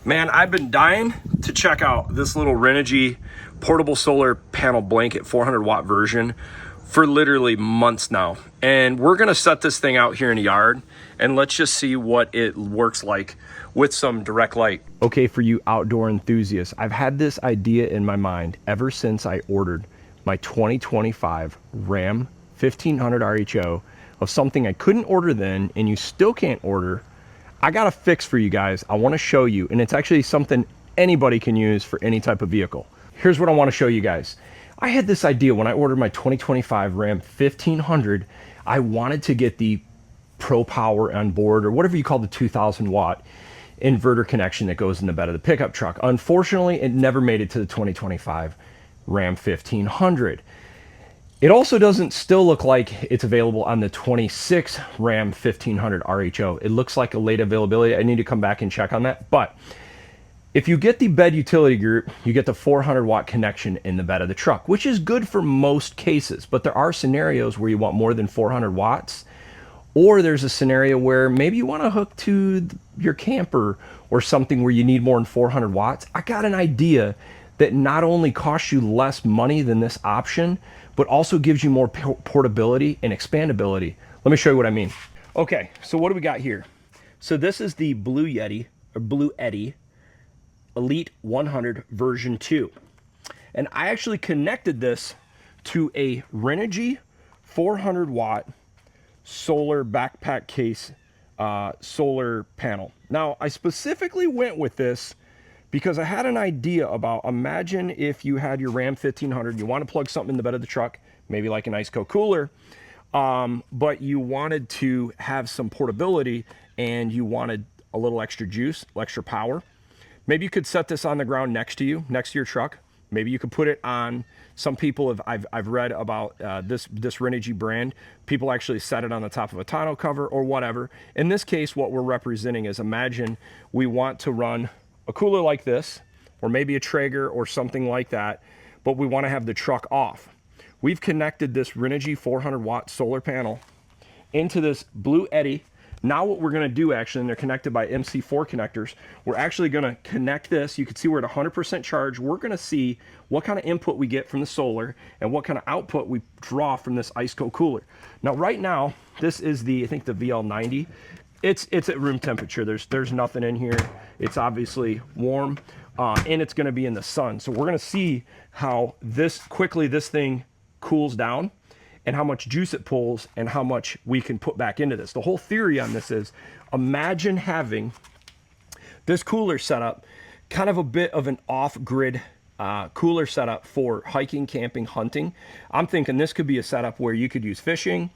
Man, I've been dying to check out this little Renogy portable solar panel blanket 400 watt version for literally months now. And we're gonna set this thing out here in the yard and let's just see what it works like with some direct light. Okay, for you outdoor enthusiasts, I've had this idea in my mind ever since I ordered my 2025 Ram 1500 RHO of something I couldn't order then and you still can't order. I got a fix for you guys. I want to show you, and it's actually something anybody can use for any type of vehicle. Here's what I want to show you guys. I had this idea when I ordered my 2025 Ram 1500. I wanted to get the Pro Power on board, or whatever you call the 2000 watt inverter connection that goes in the bed of the pickup truck. Unfortunately, it never made it to the 2025 Ram 1500. It also doesn't still look like it's available on the 26 Ram 1500 RHO. It looks like a late availability. I need to come back and check on that. But if you get the bed utility group, you get the 400 watt connection in the bed of the truck, which is good for most cases. But there are scenarios where you want more than 400 watts, or there's a scenario where maybe you want to hook to your camper or something where you need more than 400 watts. I got an idea that not only costs you less money than this option, but also gives you more portability and expandability. Let me show you what I mean. Okay, so what do we got here? So this is the Blue Yeti, or Blue Eddy Elite 100 version 2. And I actually connected this to a Renogy 400 watt solar backpack case solar panel. Now, I specifically went with this because I had an idea about, imagine if you had your Ram 1500, you want to plug something in the bed of the truck, maybe like an ice cold cooler, but you wanted to have some portability and you wanted a little extra juice, extra power. Maybe you could set this on the ground next to you, next to your truck. Maybe you could put it on, some people I've read about this Renogy brand. People actually set it on the top of a tonneau cover or whatever. In this case, what we're representing is, imagine we want to run a cooler like this, or maybe a Traeger or something like that, but we want to have the truck off. We've connected this Renogy 400 watt solar panel into this Blue Eddy. Now what we're going to do, actually, and they're connected by MC4 connectors, we're actually going to connect this. You can see we're at 100% charge. We're going to see what kind of input we get from the solar and what kind of output we draw from this ice cold cooler. Now right now, this is the, I think the VL90. It's at room temperature. There's nothing in here. It's obviously warm, and it's going to be in the sun. So we're going to see how quickly this thing cools down and how much juice it pulls and how much we can put back into this. The whole theory on this is, imagine having this cooler setup, kind of a bit of an off-grid cooler setup for hiking, camping, hunting. I'm thinking this could be a setup where you could use fishing,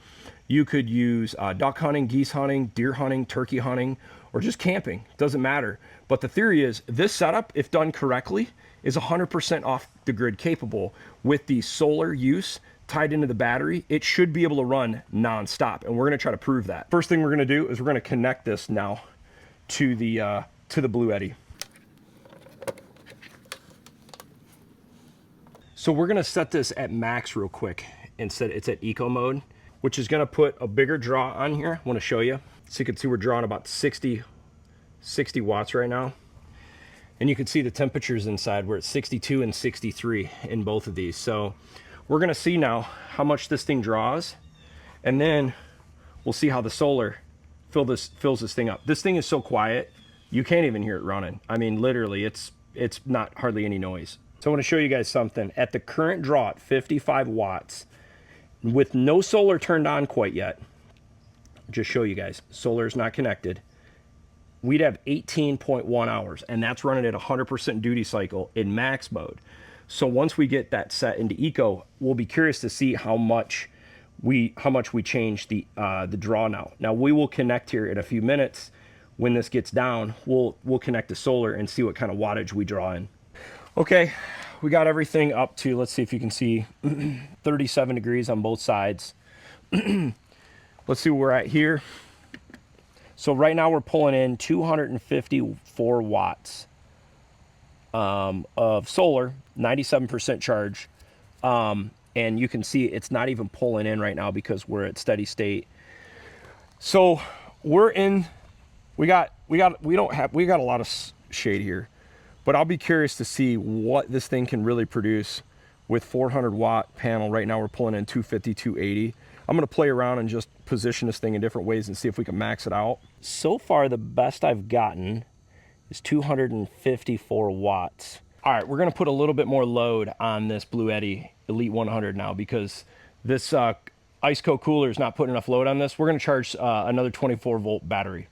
you could use duck hunting, geese hunting, deer hunting, turkey hunting, or just camping. Doesn't matter. But the theory is, this setup, if done correctly, is 100% off the grid capable. With the solar use tied into the battery, it should be able to run non-stop, and we're going to try to prove that. First thing we're going to do is we're going to connect this now to the Blue Eddy. So we're going to set this at max real quick. Instead, it's at eco mode, which is going to put a bigger draw on here. I want to show you. So you can see we're drawing about 60 watts right now. And you can see the temperatures inside. We're at 62 and 63 in both of these. So we're going to see now how much this thing draws. And then we'll see how the solar fills this thing up. This thing is so quiet, you can't even hear it running. I mean, literally, it's not hardly any noise. So I want to show you guys something. At the current draw at 55 watts, with no solar turned on quite yet, just show you guys, solar is not connected, we'd have 18.1 hours, and that's running at 100% duty cycle in max mode. So once we get that set into eco, we'll be curious to see how much we change the draw now. Now we will connect here in a few minutes. When this gets down, we'll connect the solar and see what kind of wattage we draw in. Okay, we got everything up to, let's see if you can see, 37 degrees on both sides. Let's see where we're at here. So right now we're pulling in 254 watts of solar, 97% charge. And you can see it's not even pulling in right now because we're at steady state. So we're in, we got a lot of shade here. But I'll be curious to see what this thing can really produce with 400 watt panel. Right now we're pulling in 250, 280. I'm gonna play around and just position this thing in different ways and see if we can max it out. So far, the best I've gotten is 254 watts. All right, we're gonna put a little bit more load on this Blue Eddy Elite 100 now because this IceCo cooler is not putting enough load on this. We're gonna charge another 24 volt battery.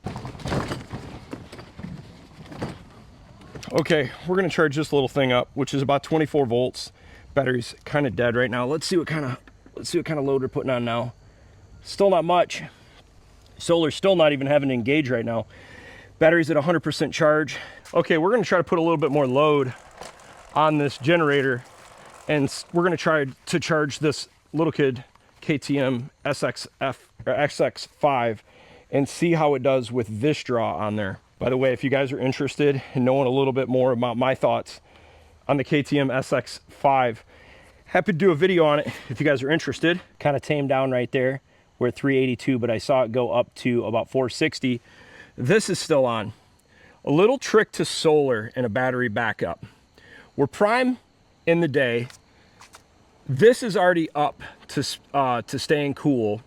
Okay, we're gonna charge this little thing up, which is about 24 volts. Battery's kind of dead right now. Let's see what kind of load we're putting on now. Still not much. Solar's still not even having to engage right now. Battery's at 100% charge. Okay, we're gonna try to put a little bit more load on this generator, and we're gonna try to charge this little kid KTM SX5 and see how it does with this draw on there. By the way, if you guys are interested in knowing a little bit more about my thoughts on the KTM SX5, happy to do a video on it if you guys are interested. Kind of tamed down right there. We're at 382, but I saw it go up to about 460. This is still on. A little trick to solar and a battery backup. We're prime in the day. This is already up to staying cool.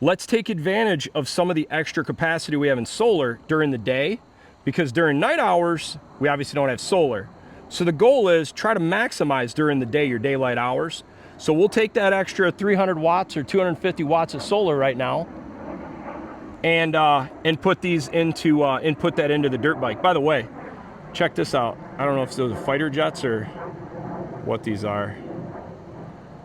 Let's take advantage of some of the extra capacity we have in solar during the day, because during night hours, we obviously don't have solar. So the goal is try to maximize during the day, your daylight hours. So we'll take that extra 300 watts or 250 watts of solar right now and put these into, input that into the dirt bike. By the way, check this out. I don't know if those are fighter jets or what these are.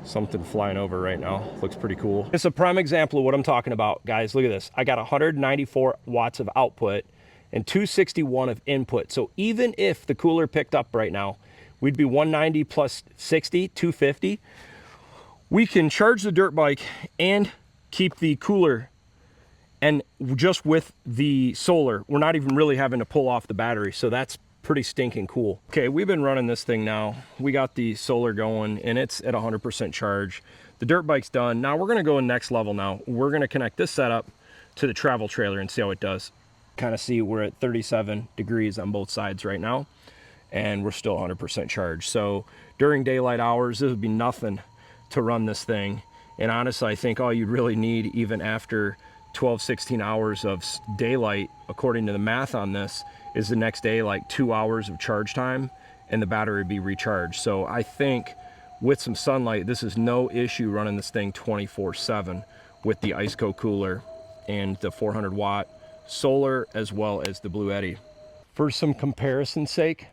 Something flying over right now. Looks pretty cool. It's a prime example of what I'm talking about, guys. Look at this. I got 194 watts of output and 261 of input. So even if the cooler picked up right now, we'd be 190 plus 60, 250. We can charge the dirt bike and keep the cooler, and just with the solar, we're not even really having to pull off the battery. So that's pretty stinking cool. Okay, we've been running this thing now. We got the solar going and it's at 100% charge. The dirt bike's done. Now we're gonna go next level now. We're gonna connect this setup to the travel trailer and see how it does. Kind of see we're at 37 degrees on both sides right now and we're still 100% charged. So during daylight hours, this would be nothing to run this thing. And honestly, I think all you'd really need, even after 12, 16 hours of daylight, according to the math on this, is the next day like 2 hours of charge time and the battery would be recharged. So I think with some sunlight, this is no issue running this thing 24/7 with the IceCo cooler and the 400 watt solar as well as the Blue Eddy. For some comparison's sake,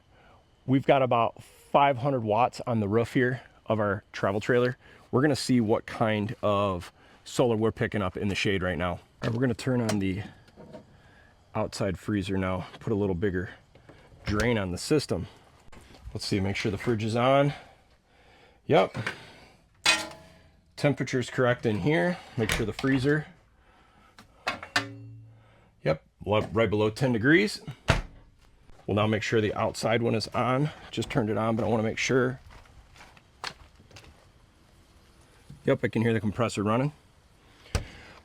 we've got about 500 watts on the roof here of our travel trailer. We're gonna see what kind of solar we're picking up in the shade right now. All right, we're gonna turn on the outside freezer now, put a little bigger drain on the system. Let's see, make sure the fridge is on. Yep. Temperature's correct in here. Make sure the freezer, yep, right below 10 degrees. We'll now make sure the outside one is on. Just turned it on, but I want to make sure. Yep, I can hear the compressor running.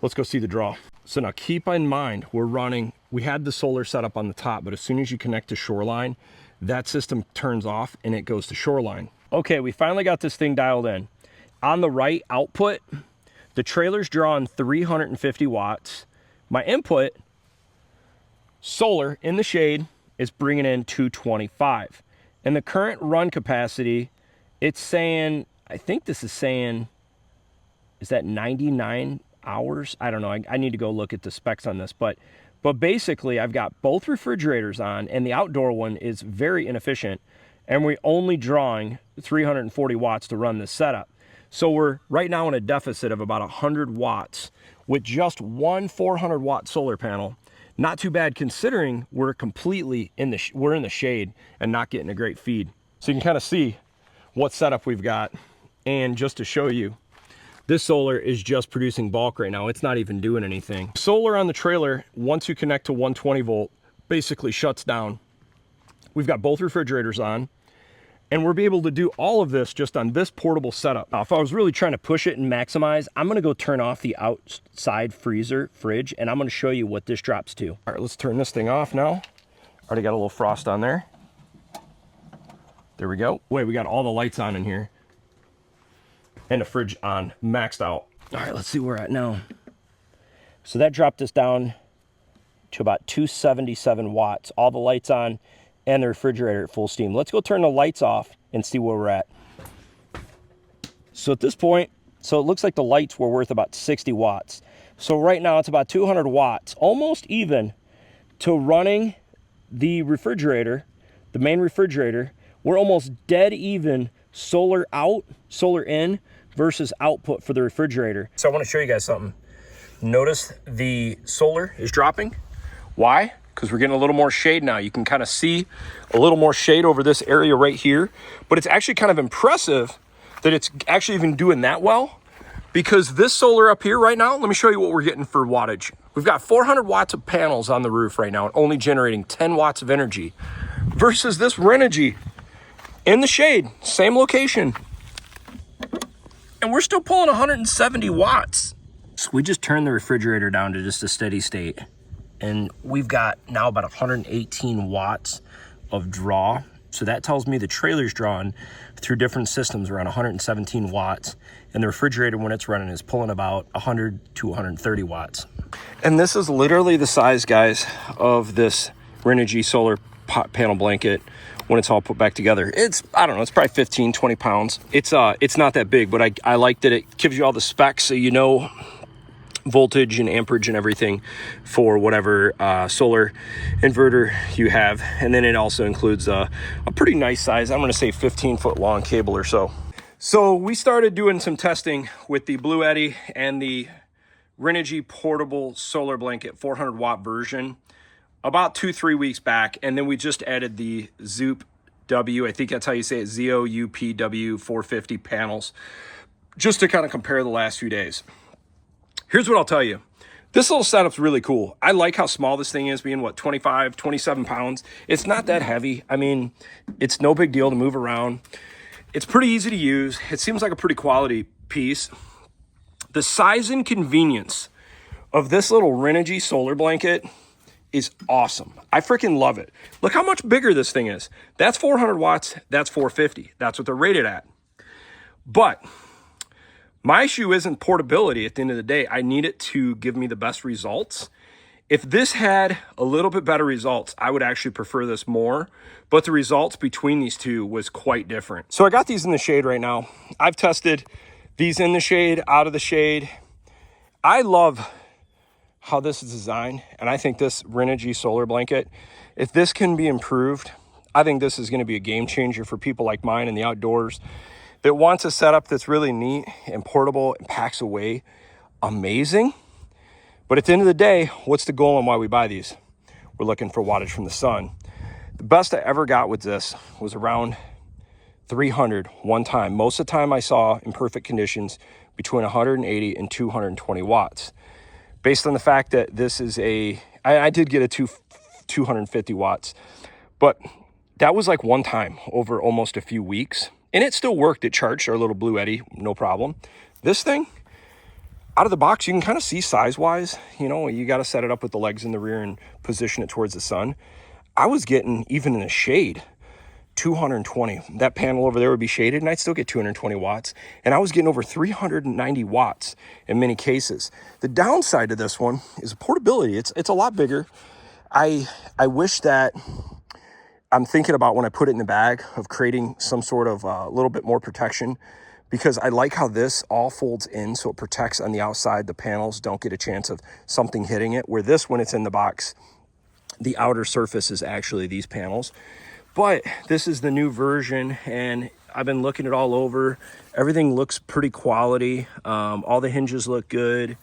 Let's go see the draw. So now keep in mind, we had the solar set up on the top, but as soon as you connect to shoreline, that system turns off and it goes to shoreline. Okay, we finally got this thing dialed in. On the right output, the trailer's drawing 350 watts. My input, solar in the shade, is bringing in 225. And the current run capacity, it's saying, I think this is saying, is that 99 hours? I don't know. I need to go look at the specs on this, but basically I've got both refrigerators on and the outdoor one is very inefficient and we're only drawing 340 watts to run this setup. So we're right now in a deficit of about 100 watts with just one 400 watt solar panel. Not too bad considering we're completely in the shade and not getting a great feed. So you can kind of see what setup we've got. And just to show you, this solar is just producing bulk right now. It's not even doing anything. Solar on the trailer, once you connect to 120 volt, basically shuts down. We've got both refrigerators on, and we'll be able to do all of this just on this portable setup. Now, if I was really trying to push it and maximize, I'm gonna go turn off the outside fridge, and I'm gonna show you what this drops to. All right, let's turn this thing off now. Already got a little frost on there. There we go. Wait, we got all the lights on in here. And the fridge on, maxed out. All right, let's see where we're at now. So that dropped us down to about 277 watts. All the lights on and the refrigerator at full steam. Let's go turn the lights off and see where we're at. So at this point, so it looks like the lights were worth about 60 watts. So right now it's about 200 watts, almost even to running the refrigerator, the main refrigerator. We're almost dead even solar out, solar in versus output for the refrigerator. So I want to show you guys something. Notice the solar is dropping. Why? Because we're getting a little more shade now. You can kind of see a little more shade over this area right here, but it's actually kind of impressive that it's actually even doing that well, because this solar up here right now, let me show you what we're getting for wattage. We've got 400 watts of panels on the roof right now, and only generating 10 watts of energy, versus this Renogy in the shade, same location, and we're still pulling 170 watts. So we just turned the refrigerator down to just a steady state, and we've got now about 118 watts of draw. So that tells me the trailer's drawing through different systems around 117 watts, and the refrigerator, when it's running, is pulling about 100 to 130 watts. And this is literally the size, guys, of this Renogy solar panel blanket when it's all put back together. It's, I don't know, it's probably 15, 20 pounds. It's not that big, but I like that it gives you all the specs so you know voltage and amperage and everything for whatever solar inverter you have. And then it also includes a pretty nice size, I'm going to say 15-foot long cable or so. So we started doing some testing with the Blue Eddy and the Renogy portable solar blanket 400 watt version about 2-3 weeks back, and then we just added the Zoop W, I think that's how you say it, ZOUPW 450 panels, just to kind of compare the last few days. Here's what I'll tell you. This little setup's really cool. I like how small this thing is, being, what, 25, 27 pounds. It's not that heavy. I mean, it's no big deal to move around. It's pretty easy to use. It seems like a pretty quality piece. The size and convenience of this little Renogy solar blanket is awesome. I freaking love it. Look how much bigger this thing is. That's 400 watts, that's 450. That's what they're rated at. But my issue isn't portability at the end of the day. I need it to give me the best results. If this had a little bit better results, I would actually prefer this more, but the results between these two was quite different. So I got these in the shade right now. I've tested these in the shade, out of the shade. I love how this is designed, and I think this Renogy solar blanket, if this can be improved, I think this is going to be a game changer for people like mine in the outdoors that wants a setup that's really neat and portable and packs away amazing. But at the end of the day, what's the goal and why we buy these? We're looking for wattage from the sun. The best I ever got with this was around 300 one time. Most of the time I saw in perfect conditions between 180 and 220 watts. Based on the fact that this is I did get a 250 watts, but that was like one time over almost a few weeks. And it still worked. It charged our little Blue Eddy, no problem. This thing, out of the box, you can kind of see size-wise. You know, you got to set it up with the legs in the rear and position it towards the sun. I was getting, even in the shade, 220. That panel over there would be shaded, and I'd still get 220 watts. And I was getting over 390 watts in many cases. The downside to this one is portability. It's a lot bigger. I wish that... I'm thinking about when I put it in the bag of creating some sort of a little bit more protection, because I like how this all folds in so it protects on the outside. The panels don't get a chance of something hitting it, where this, when it's in the box, the outer surface is actually these panels. But this is the new version, and I've been looking it all over. Everything looks pretty quality. All the hinges look good.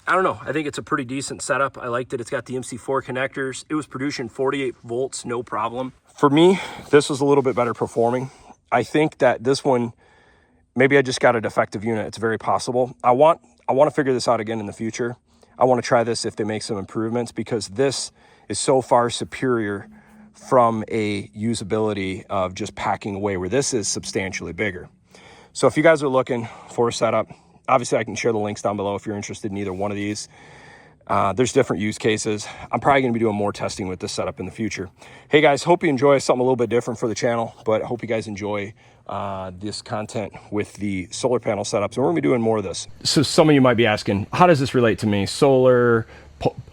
I don't know. I think it's a pretty decent setup. I like that it's got the MC4 connectors. It was producing 48 volts, no problem. For me, this was a little bit better performing. I think that this one, maybe I just got a defective unit. It's very possible. I want to figure this out again in the future. I want to try this if they make some improvements, because this is so far superior from a usability of just packing away, where this is substantially bigger. So if you guys are looking for a setup, obviously I can share the links down below if you're interested in either one of these. There's different use cases. I'm probably going to be doing more testing with this setup in the future. Hey guys, hope you enjoy something a little bit different for the channel, but I hope you guys enjoy this content with the solar panel setups. And we're going to be doing more of this. So some of you might be asking, how does this relate to me? Solar,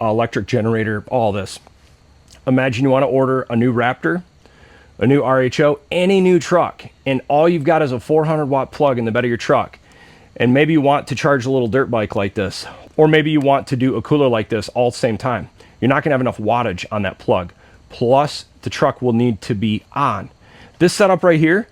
electric generator, all this. Imagine you want to order a new Raptor, a new RHO, any new truck, and all you've got is a 400 watt plug in the bed of your truck. And maybe you want to charge a little dirt bike like this, or maybe you want to do a cooler like this all at the same time. You're not gonna have enough wattage on that plug. Plus, the truck will need to be on. This setup right here,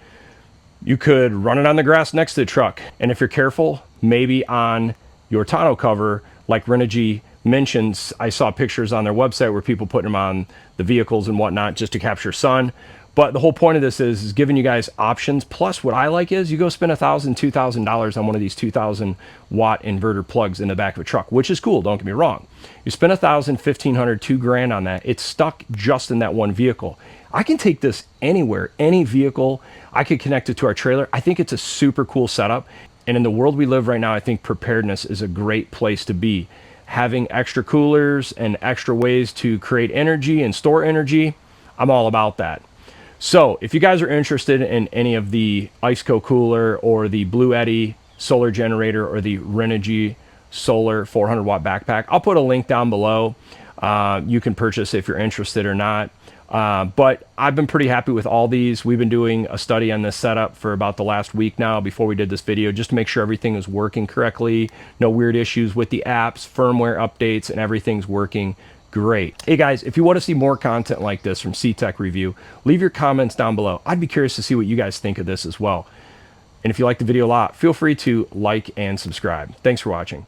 you could run it on the grass next to the truck. And if you're careful, maybe on your tonneau cover, like Renogy mentions. I saw pictures on their website where people put them on the vehicles and whatnot just to capture sun. But the whole point of this is giving you guys options. Plus, what I like is you go spend $1,000, $2,000 on one of these 2,000 watt inverter plugs in the back of a truck, which is cool. Don't get me wrong. You spend $1,000, $1,500, $2,000 on that. It's stuck just in that one vehicle. I can take this anywhere, any vehicle. I could connect it to our trailer. I think it's a super cool setup. And in the world we live right now, I think preparedness is a great place to be. Having extra coolers and extra ways to create energy and store energy, I'm all about that. So if you guys are interested in any of the IceCo cooler or the Blue Eddy solar generator or the Renogy solar 400 watt backpack, I'll put a link down below. You can purchase if you're interested or not. But I've been pretty happy with all these. We've been doing a study on this setup for about the last week now before we did this video, just to make sure everything is working correctly. No weird issues with the apps, firmware updates, and everything's working great. Hey guys, if you want to see more content like this from CTech-review, leave your comments down below. I'd be curious to see what you guys think of this as well. And if you like the video a lot, feel free to like and subscribe. Thanks for watching.